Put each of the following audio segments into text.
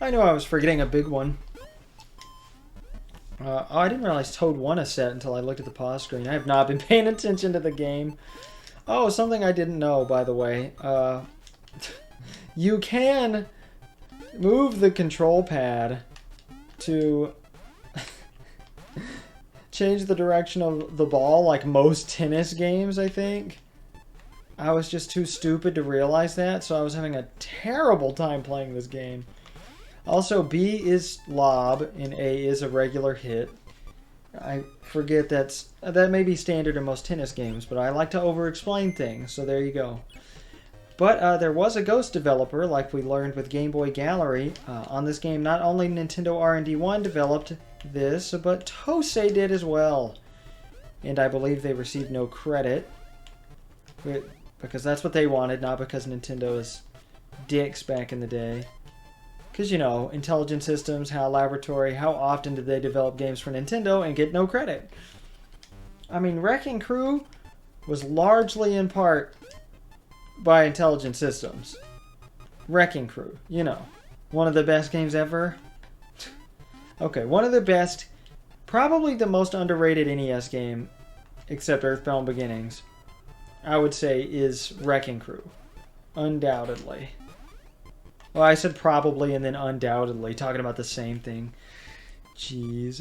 I know I was forgetting a big one. Oh, I didn't realize Toad won a set until I looked at the pause screen. I have not been paying attention to the game. Oh, something I didn't know, by the way. You can move the control pad to change the direction of the ball like most tennis games, I think. I was just too stupid to realize that, so I was having a terrible time playing this game. Also, B is lob and A is a regular hit. I forget that may be standard in most tennis games, but I like to over-explain things, so there you go. But there was a Ghost developer, like we learned with Game Boy Gallery, on this game. Not only Nintendo R&D1 developed this, but Tosei did as well. And I believe they received no credit, because that's what they wanted, not because Nintendo is dicks back in the day. Because, you know, Intelligent Systems, HAL Laboratory, how often did they develop games for Nintendo and get no credit? I mean, Wrecking Crew was largely in part by Intelligent Systems. Wrecking Crew, you know, one of the best games ever. Okay, one of the best, probably the most underrated NES game, except Earthbound Beginnings, I would say is Wrecking Crew. Undoubtedly. Well, I said probably and then undoubtedly, talking about the same thing. Jeez.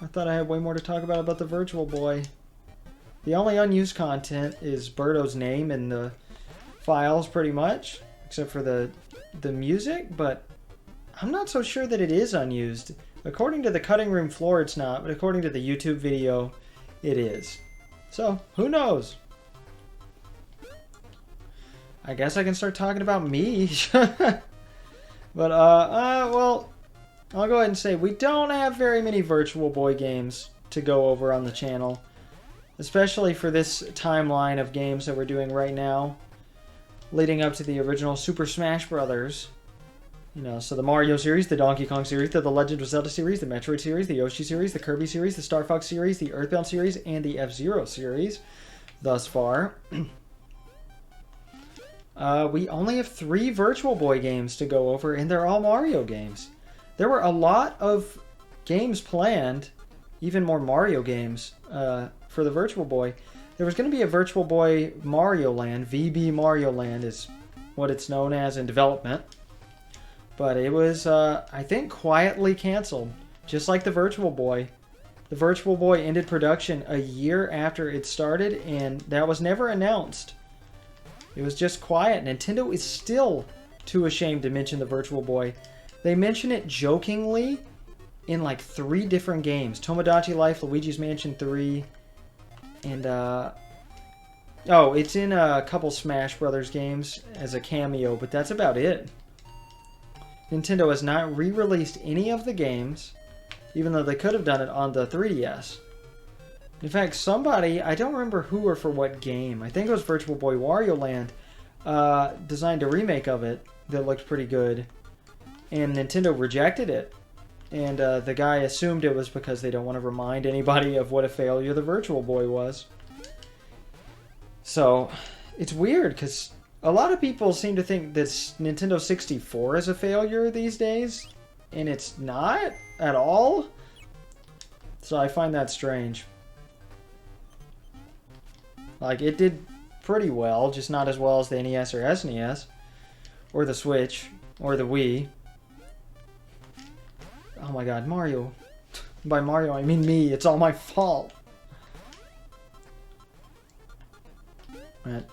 I thought I had way more to talk about the Virtual Boy. The only unused content is Birdo's name in the files, pretty much, except for the music, but I'm not so sure that it is unused. According to the cutting room floor, it's not, but according to the YouTube video, it is. So, who knows? I guess I can start talking about me. But, well, I'll go ahead and say we don't have very many Virtual Boy games to go over on the channel. Especially for this timeline of games that we're doing right now. Leading up to the original Super Smash Brothers. You know, so the Mario series, the Donkey Kong series, the Legend of Zelda series, the Metroid series, the Yoshi series, the Kirby series, the Star Fox series, the Earthbound series, and the F-Zero series thus far. We only have 3 Virtual Boy games to go over, and they're all Mario games. There were a lot of games planned, even more Mario games, for the Virtual Boy. There was going to be a Virtual Boy Mario Land. VB Mario Land is what it's known as in development. But it was, I think, quietly canceled. Just like the Virtual Boy. The Virtual Boy ended production a year after it started, and that was never announced. It was just quiet. Nintendo is still too ashamed to mention the Virtual Boy. They mention it jokingly in like 3 different games. Tomodachi Life, Luigi's Mansion 3, and oh, it's in a couple Smash Brothers games as a cameo, but that's about it. Nintendo has not re-released any of the games, even though they could have done it on the 3DS. In fact, somebody, I don't remember who or for what game, I think it was Virtual Boy Wario Land, designed a remake of it that looked pretty good, and Nintendo rejected it. And the guy assumed it was because they don't want to remind anybody of what a failure the Virtual Boy was. So, it's weird, because a lot of people seem to think that Nintendo 64 is a failure these days, and it's not at all. So I find that strange. Like, it did pretty well, just not as well as the NES or SNES, or the Switch, or the Wii. Oh my god, Mario. By Mario, I mean me. It's all my fault. Right.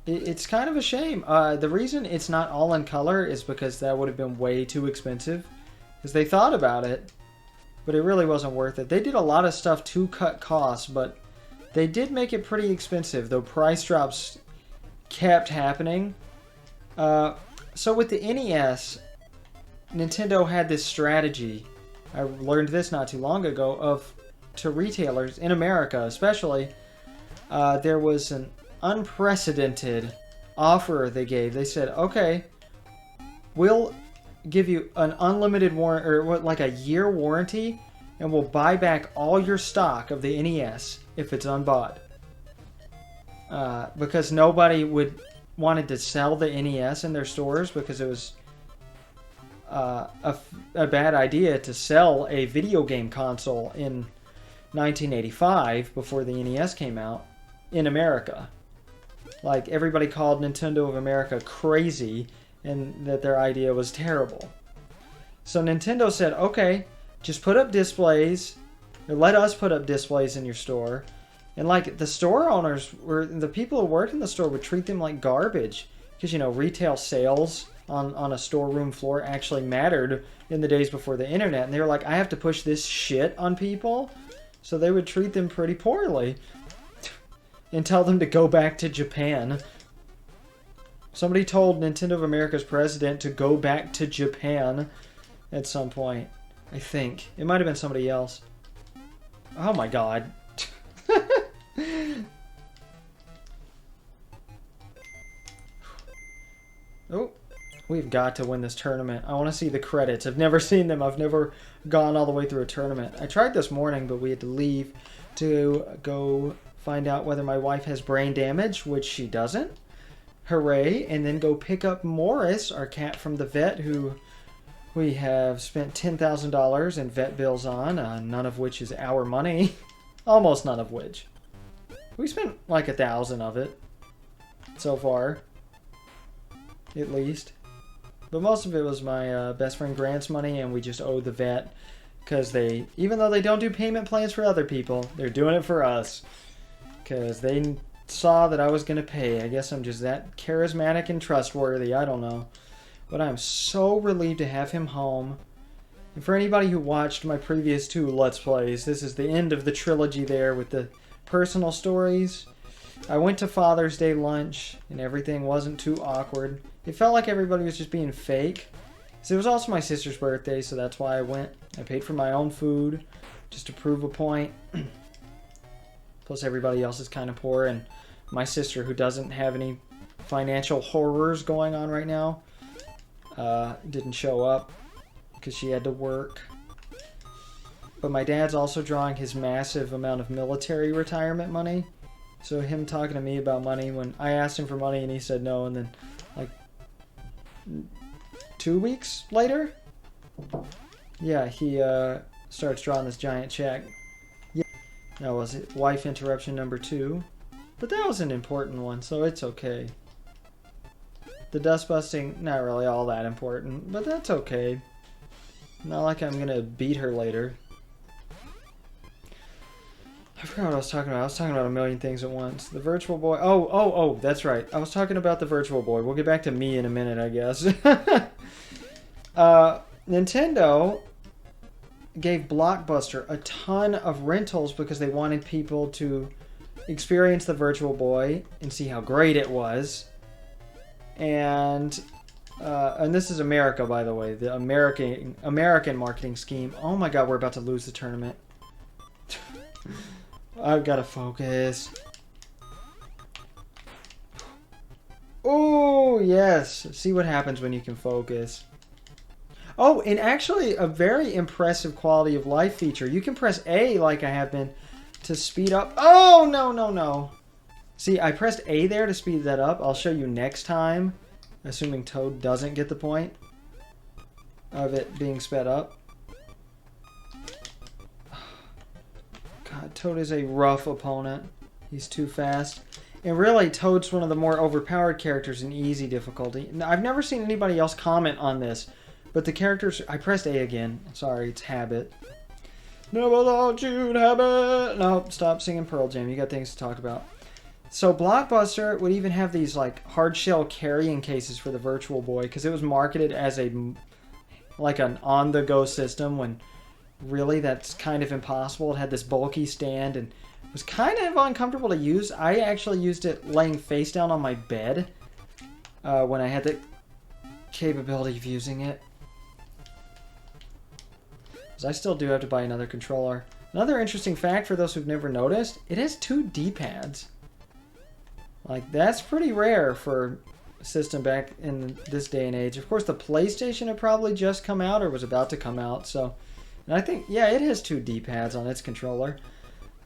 It's kind of a shame. The reason it's not all in color is because that would have been way too expensive. Because they thought about it, but it really wasn't worth it. They did a lot of stuff to cut costs, but they did make it pretty expensive, though price drops kept happening. So with the NES, Nintendo had this strategy, I learned this not too long ago, to retailers, in America especially, there was an unprecedented offer they gave. They said, okay, we'll give you an unlimited warranty, or like a year warranty, and we'll buy back all your stock of the NES if it's unbought. Because nobody would wanted to sell the NES in their stores because it was a bad idea to sell a video game console in 1985 before the NES came out in America. Like, everybody called Nintendo of America crazy and that their idea was terrible. So Nintendo said, okay, just put up displays, or let us put up displays in your store. And like, the store owners the people who worked in the store would treat them like garbage. Because, you know, retail sales on a storeroom floor actually mattered in the days before the internet. And they were like, I have to push this shit on people. So they would treat them pretty poorly. And tell them to go back to Japan. Somebody told Nintendo of America's president to go back to Japan at some point. I think. It might have been somebody else. Oh my god. Oh, we've got to win this tournament. I want to see the credits. I've never seen them. I've never gone all the way through a tournament. I tried this morning, but we had to leave to go find out whether my wife has brain damage, which she doesn't. Hooray. And then go pick up Morris, our cat from the vet, who we have spent $10,000 in vet bills on, none of which is our money. Almost none of which. We spent like 1,000 of it so far, at least. But most of it was my best friend Grant's money, and we just owe the vet because they, even though they don't do payment plans for other people, they're doing it for us because they saw that I was going to pay. I guess I'm just that charismatic and trustworthy. I don't know. But I'm so relieved to have him home. And for anybody who watched my previous 2 Let's Plays, this is the end of the trilogy there with the personal stories. I went to Father's Day lunch, and everything wasn't too awkward. It felt like everybody was just being fake. So it was also my sister's birthday, so that's why I went. I paid for my own food, just to prove a point. Plus everybody else is kind of poor, and my sister, who doesn't have any financial horrors going on right now, didn't show up because she had to work. But my dad's also drawing his massive amount of military retirement money. So him talking to me about money when I asked him for money and he said no, and then like 2 weeks later, yeah, he starts drawing this giant check. Yeah, that was it. Wife interruption number 2. But that was an important one, so it's okay. The dust busting, not really all that important, but that's okay. Not like I'm gonna beat her later. I forgot what I was talking about. I was talking about a million things at once. The Virtual Boy. Oh, that's right. I was talking about the Virtual Boy. We'll get back to me in a minute, I guess. Nintendo gave Blockbuster a ton of rentals because they wanted people to experience the Virtual Boy and see how great it was. And this is America, by the way, the American marketing scheme. Oh my god, we're about to lose the tournament. I've got to focus. Oh, yes. See what happens when you can focus. Oh, and actually a very impressive quality of life feature. You can press A, like I have been, to speed up. Oh, no. See, I pressed A there to speed that up. I'll show you next time, assuming Toad doesn't get the point of it being sped up. God, Toad is a rough opponent. He's too fast. And really, Toad's one of the more overpowered characters in easy difficulty. Now, I've never seen anybody else comment on this, but the characters... I pressed A again. Sorry, it's habit. Never thought you'd habit. No, stop singing Pearl Jam. You got things to talk about. So Blockbuster would even have these like hard shell carrying cases for the Virtual Boy because it was marketed as like an on-the-go system when really that's kind of impossible. It had this bulky stand and it was kind of uncomfortable to use. I actually used it laying face down on my bed when I had the capability of using it. Because I still do have to buy another controller. Another interesting fact for those who've never noticed, it has 2 D-pads. Like, that's pretty rare for a system back in this day and age. Of course, the PlayStation had probably just come out or was about to come out, so... And I think, yeah, it has 2 D-pads on its controller.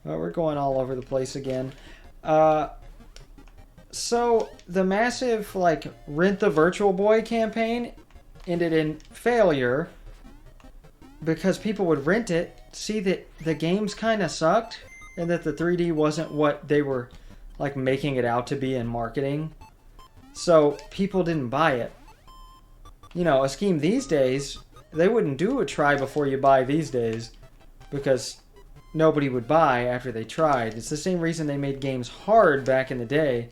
But we're going all over the place again. So the massive like Rent the Virtual Boy campaign ended in failure because people would rent it, see that the games kind of sucked, and that the 3D wasn't what they were like making it out to be in marketing. So people didn't buy it. You know, a scheme these days, they wouldn't do a try before you buy these days because nobody would buy after they tried. It's the same reason they made games hard back in the day,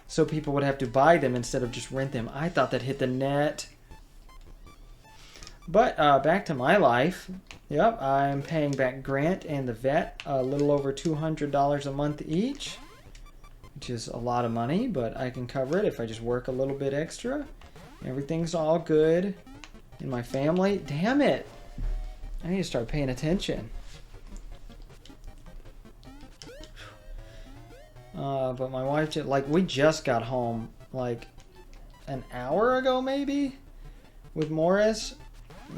so people would have to buy them instead of just rent them. I thought that hit the net. But back to my life. Yep, I'm paying back Grant and the vet a little over $200 a month each, which is a lot of money, but I can cover it if I just work a little bit extra. Everything's all good in my family. Damn it! I need to start paying attention. But my wife just, like, we just got home like an hour ago maybe with Morris.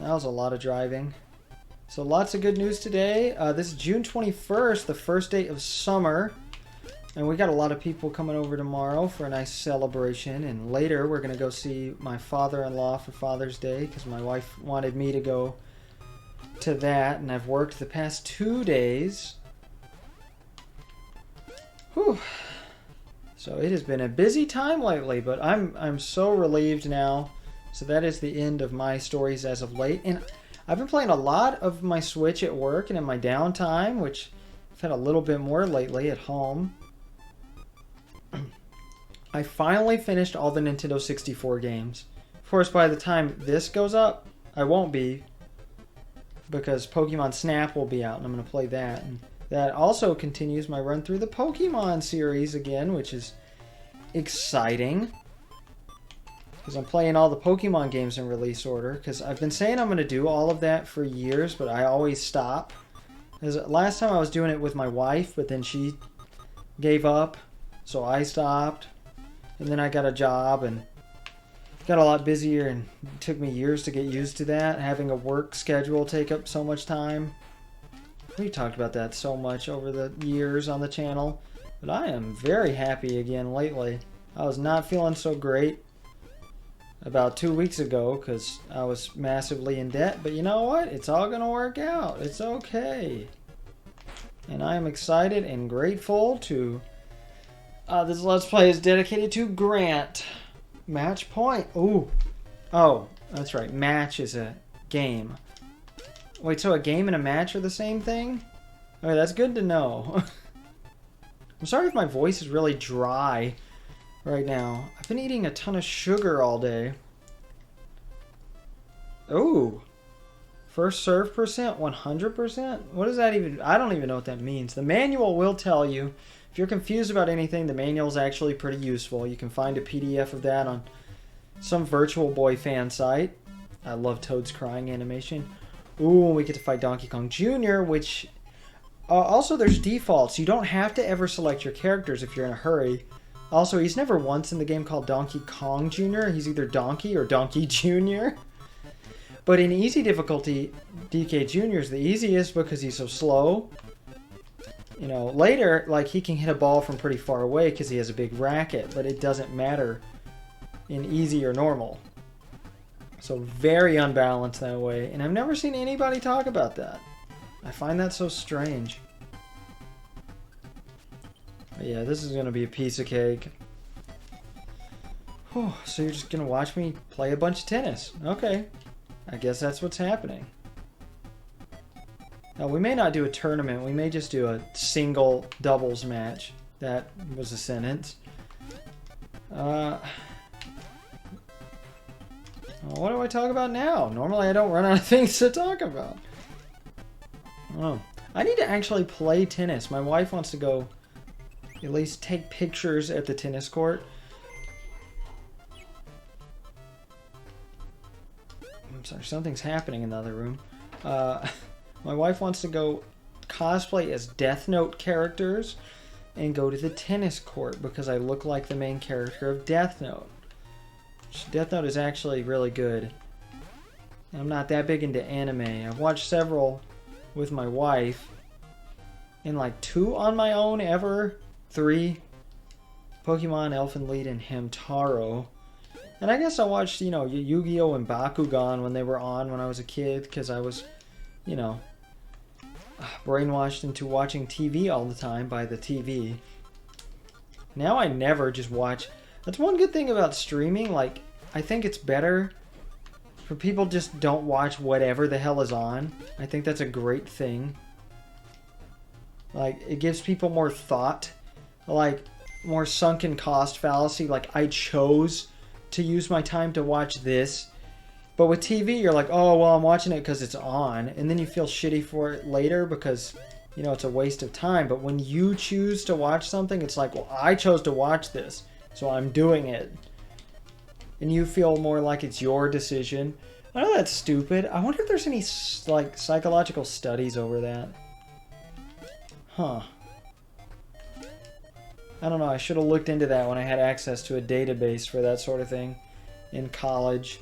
That was a lot of driving. So lots of good news today. This is June 21st, the first day of summer. And we got a lot of people coming over tomorrow for a nice celebration. And later we're going to go see my father-in-law for Father's Day because my wife wanted me to go to that. And I've worked the past 2 days. Whew. So it has been a busy time lately, but I'm so relieved now. So that is the end of my stories as of late. And I've been playing a lot of my Switch at work and in my downtime, which I've had a little bit more lately at home. I finally finished all the Nintendo 64 games. Of course, by the time this goes up, I won't be, because Pokemon Snap will be out and I'm going to play that. And that also continues my run through the Pokemon series again, which is exciting. Because I'm playing all the Pokemon games in release order. Because I've been saying I'm going to do all of that for years, but I always stop. Because last time I was doing it with my wife, but then she gave up, so I stopped. And then I got a job and got a lot busier, and it took me years to get used to that. Having a work schedule take up so much time. We've talked about that so much over the years on the channel. But I am very happy again lately. I was not feeling so great about 2 weeks ago because I was massively in debt. But you know what? It's all going to work out. It's okay. And I am excited and grateful to... this Let's Play is dedicated to Grant. Match point. Ooh. Oh, that's right. Match is a game. Wait, so a game and a match are the same thing? Okay, that's good to know. I'm sorry if my voice is really dry right now. I've been eating a ton of sugar all day. Ooh. First serve percent, 100%? What does that even... I don't even know what that means. The manual will tell you. If you're confused about anything, the manual is actually pretty useful. You can find a PDF of that on some Virtual Boy fan site. I love Toad's crying animation. Ooh, we get to fight Donkey Kong Jr., which... also, there's defaults. You don't have to ever select your characters if you're in a hurry. Also, he's never once in the game called Donkey Kong Jr. He's either Donkey or Donkey Jr. But in easy difficulty, DK Jr. is the easiest because he's so slow. You know, later, like, he can hit a ball from pretty far away because he has a big racket, but it doesn't matter in easy or normal. So very unbalanced that way, and I've never seen anybody talk about that. I find that so strange. But yeah, this is going to be a piece of cake. Whew, so you're just going to watch me play a bunch of tennis. Okay, I guess that's what's happening. Now, we may not do a tournament. We may just do a single doubles match. That was a sentence. What do I talk about now? Normally I don't run out of things to talk about. Oh, I need to actually play tennis. My wife wants to go at least take pictures at the tennis court. I'm sorry, something's happening in the other room. My wife wants to go cosplay as Death Note characters and go to the tennis court because I look like the main character of Death Note. Death Note is actually really good. I'm not that big into anime. I've watched several with my wife, and like 2 on my own ever. 3. Pokemon, Elfen Lied, and Hamtaro. And I guess I watched, you know, Yu-Gi-Oh! And Bakugan when they were on when I was a kid, because I was, you know, brainwashed into watching TV all the time by the TV. Now I never just watch. That's one good thing about streaming. Like, I think it's better for people just don't watch whatever the hell is on. I think that's a great thing. Like, it gives people more thought. Like, more sunken cost fallacy. Like, I chose to use my time to watch this. But with TV, you're like, oh, well, I'm watching it because it's on. And then you feel shitty for it later because, you know, it's a waste of time. But when you choose to watch something, it's like, well, I chose to watch this, so I'm doing it. And you feel more like it's your decision. I know that's stupid. I wonder if there's any, like, psychological studies over that. Huh. I don't know. I should have looked into that when I had access to a database for that sort of thing in college.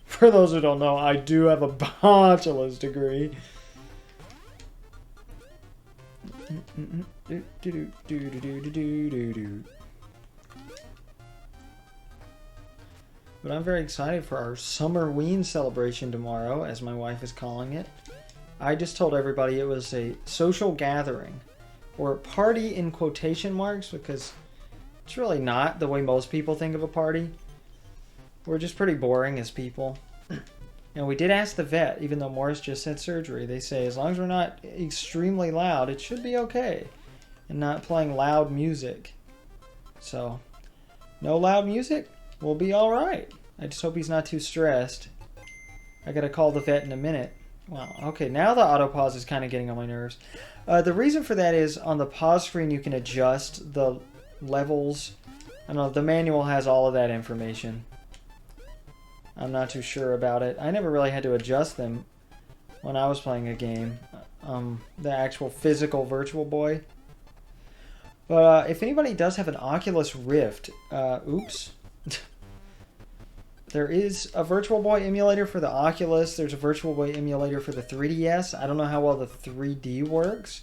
For those who don't know, I do have a bachelor's degree. But I'm very excited for our Summerween celebration tomorrow, as my wife is calling it. I just told everybody it was a social gathering, or party in quotation marks, because it's really not the way most people think of a party. We're just pretty boring as people. And we did ask the vet, even though Morris just had surgery, they say as long as we're not extremely loud, it should be okay. And not playing loud music. So, no loud music? We'll be alright. I just hope he's not too stressed. I gotta call the vet in a minute. Wow, okay, now the auto pause is kind of getting on my nerves. The reason for that is on the pause screen you can adjust the levels. I don't know, the manual has all of that information. I'm not too sure about it. I never really had to adjust them when I was playing a game. The actual physical Virtual Boy. But if anybody does have an Oculus Rift, oops. There is a Virtual Boy emulator for the Oculus. There's a Virtual Boy emulator for the 3DS. I don't know how well the 3D works.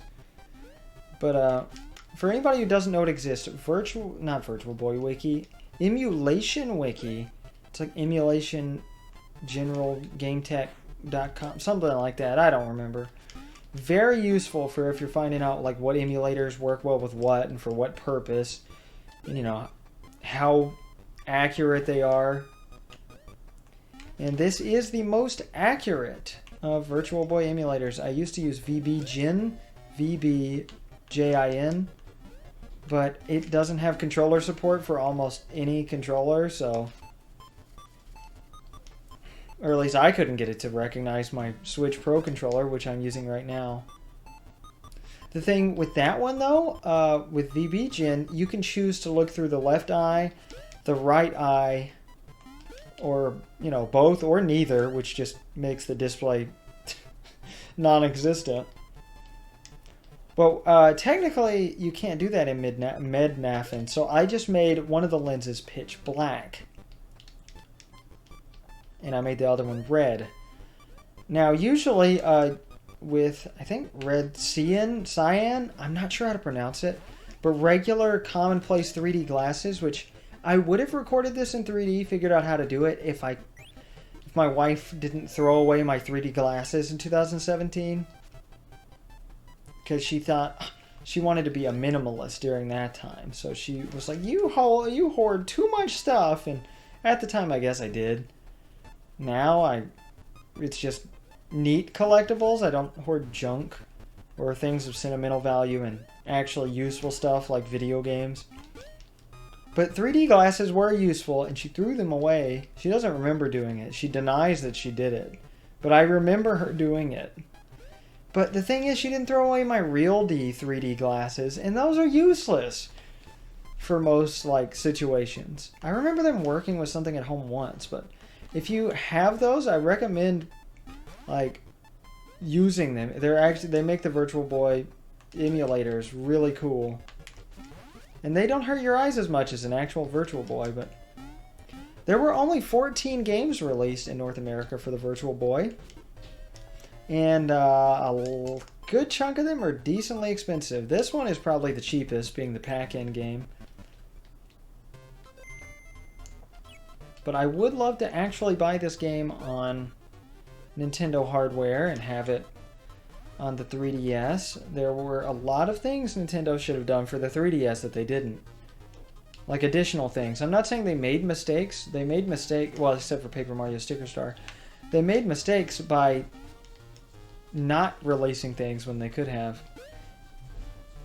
But for anybody who doesn't know it exists, not Virtual Boy Wiki, Emulation Wiki. It's like emulation generalgametech.com, something like that. I don't remember. Very useful for if you're finding out like what emulators work well with what and for what purpose. And, you know, how accurate they are. And this is the most accurate of Virtual Boy emulators. I used to use VBJin, VBJIN, but it doesn't have controller support for almost any controller, so... Or at least I couldn't get it to recognize my Switch Pro controller, which I'm using right now. The thing with that one, though, with VBJin, you can choose to look through the left eye, the right eye, or, you know, both or neither, which just makes the display non-existent. But technically, you can't do that in Mednafen, so I just made one of the lenses pitch black. And I made the other one red. Now, usually with, I think, red cyan, I'm not sure how to pronounce it, but regular commonplace 3D glasses, which I would have recorded this in 3D, figured out how to do it if my wife didn't throw away my 3D glasses in 2017. Because she thought she wanted to be a minimalist during that time. So she was like, you hoard too much stuff. And at the time, I guess I did. Now, it's just neat collectibles. I don't hoard junk or things of sentimental value and actually useful stuff like video games. But 3D glasses were useful, and she threw them away. She doesn't remember doing it. She denies that she did it. But I remember her doing it. But the thing is, she didn't throw away my real 3D glasses, and those are useless for most, like, situations. I remember them working with something at home once, but if you have those, I recommend, like, using them. They make the Virtual Boy emulators really cool. And they don't hurt your eyes as much as an actual Virtual Boy, but there were only 14 games released in North America for the Virtual Boy. And a good chunk of them are decently expensive. This one is probably the cheapest, being the pack-in game. But I would love to actually buy this game on Nintendo hardware and have it on the 3DS. There were a lot of things Nintendo should have done for the 3DS that they didn't. Like additional things. I'm not saying they made mistakes. They made mistakes, well, except for Paper Mario Sticker Star. They made mistakes by not releasing things when they could have.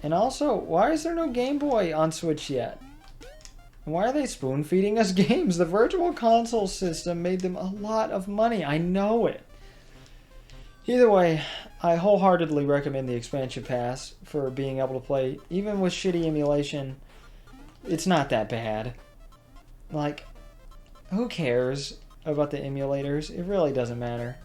And also, why is there no Game Boy on Switch yet? Why are they spoon-feeding us games? The Virtual Console system made them a lot of money. I know it. Either way, I wholeheartedly recommend the expansion pass for being able to play, even with shitty emulation. It's not that bad. Like, who cares about the emulators? It really doesn't matter.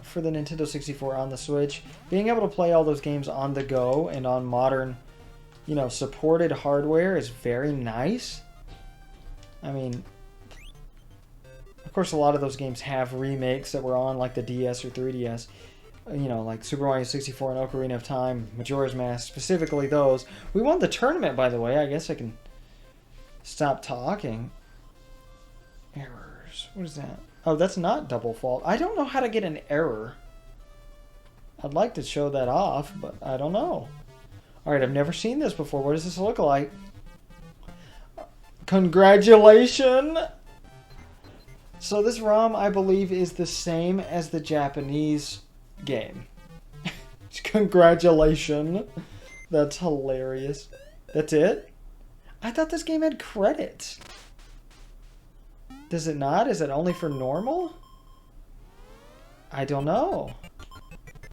For the Nintendo 64 on the Switch, being able to play all those games on the go and on modern, you know, supported hardware is very nice. I mean, of course, a lot of those games have remakes that were on like the DS or 3DS. You know, like Super Mario 64 and Ocarina of Time, Majora's Mask, specifically those. We won the tournament, by the way. I guess I can stop talking. Errors. What is that? Oh, that's not double fault. I don't know how to get an error. I'd like to show that off, but I don't know. Alright, I've never seen this before. What does this look like? Congratulations! So this ROM, I believe, is the same as the Japanese game. Congratulations. That's hilarious. That's it? I thought this game had credits. Does it not? Is it only for normal? I don't know.